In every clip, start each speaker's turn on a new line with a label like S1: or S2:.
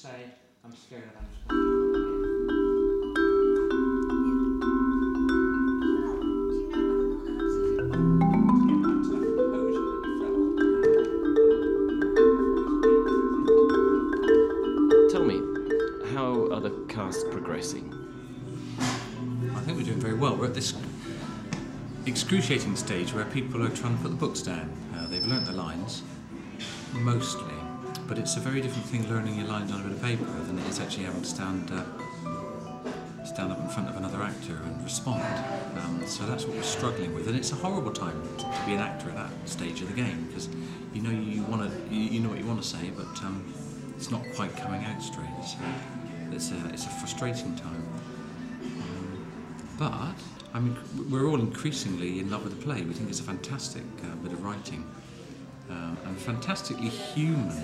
S1: say, I'm scared and I'm just going to
S2: Tell me, how are the cast progressing?
S1: I think we're doing very well. We're at this excruciating stage where people are trying to put the books down. They've learnt their lines, mostly, but it's a very different thing learning your lines on a bit of paper than it is actually having to stand up in front of another actor and respond. So that's what we're struggling with, and it's a horrible time to be an actor at that stage of the game, because you know what you want to say, but it's not quite coming out straight. It's a frustrating time. But I mean, we're all increasingly in love with the play. We think it's a fantastic bit of writing and fantastically human.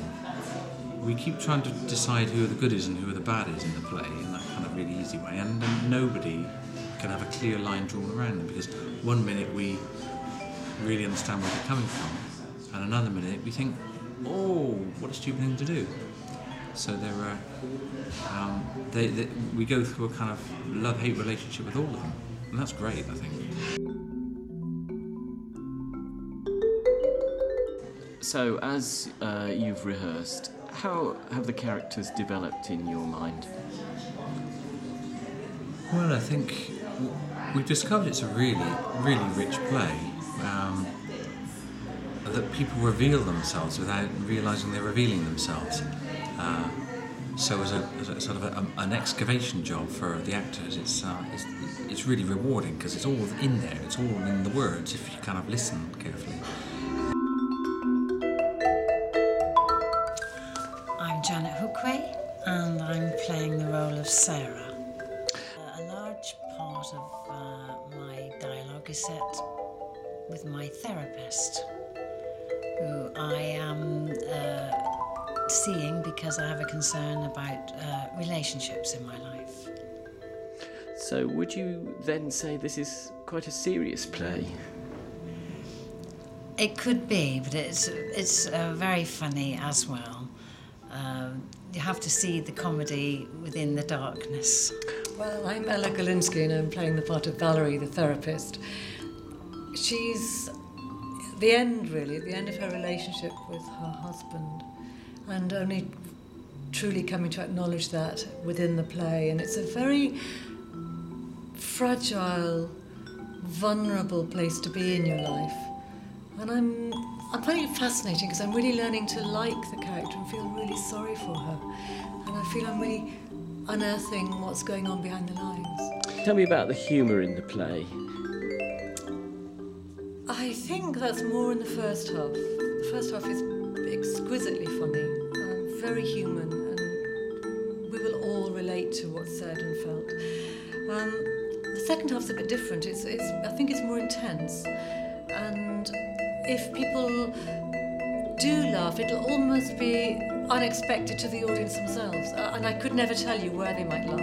S1: We keep trying to decide who are the goodies and who are the baddies in the play in that kind of really easy way, and nobody can have a clear line drawn around them, because one minute we really understand where they're coming from, and another minute we think, oh, what a stupid thing to do. So we go through a kind of love-hate relationship with all of them, and that's great, I think.
S2: So, as you've rehearsed, how have the characters developed in your mind?
S1: Well, I think we've discovered it's a really, really rich play, that people reveal themselves without realising they're revealing themselves. So as a sort of an excavation job for the actors, it's really rewarding, because it's all in there, it's all in the words if you kind of listen carefully.
S3: I'm Janet Hookway, and I'm playing the role of Sarah. A large part of my dialogue is set with my therapist, who I am seeing because I have a concern about relationships in my life.
S2: So would you then say this is quite a serious play?
S3: It could be, but it's very funny as well. You have to see the comedy within the darkness.
S4: Well, I'm Ella Galinsky, and I'm playing the part of Valerie, the therapist. She's at the end of her relationship with her husband, and only truly coming to acknowledge that within the play. And it's a very fragile, vulnerable place to be in your life. And I'm finding it fascinating, because I'm really learning to like the character and feel really sorry for her. And I feel I'm really unearthing what's going on behind the lines.
S2: Tell me about the humour in the play.
S4: I think that's more in the first half. The first half is exquisitely funny and very human, and we will all relate to what's said and felt. The second half's a bit different. I think it's more intense, and if people do laugh, it'll almost be unexpected to the audience themselves, and I could never tell you where they might laugh.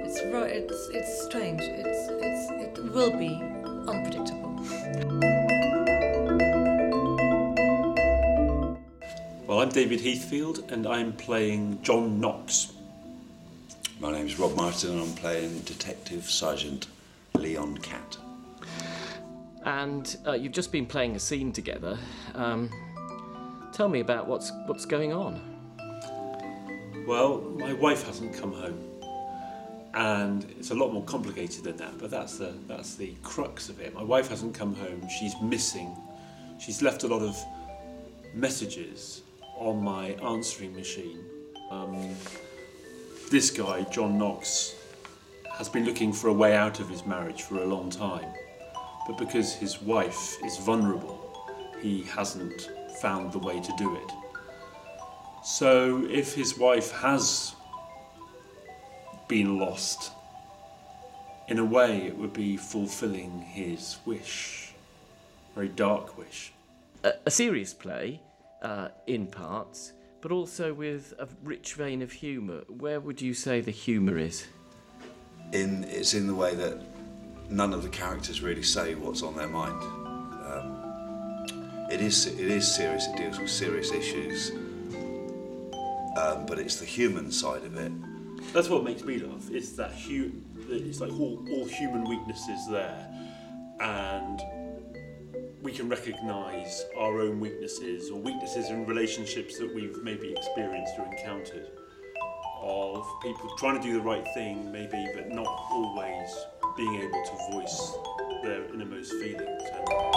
S4: It's strange. It will be unpredictable.
S5: Well, I'm David Heathfield, and I'm playing John Knox.
S6: My name's Rob Martin, and I'm playing Detective Sergeant Leon Catt.
S2: And you've just been playing a scene together. Tell me about what's going on.
S5: Well, my wife hasn't come home, and it's a lot more complicated than that, but that's the crux of it. My wife hasn't come home, she's missing. She's left a lot of messages on my answering machine. This guy, John Knox, has been looking for a way out of his marriage for a long time, but because his wife is vulnerable, he hasn't found the way to do it. So if his wife has been lost, in a way it would be fulfilling his wish, very dark wish.
S2: A serious play, in parts, but also with a rich vein of humour. Where would you say the humour is?
S6: It's in the way that none of the characters really say what's on their mind. It is serious. It deals with serious issues, but it's the human side of it.
S5: That's what makes me laugh. It's that it's like all human weaknesses there, and we can recognise our own weaknesses or weaknesses in relationships that we've maybe experienced or encountered, of people trying to do the right thing maybe, but not always being able to voice their innermost feelings. And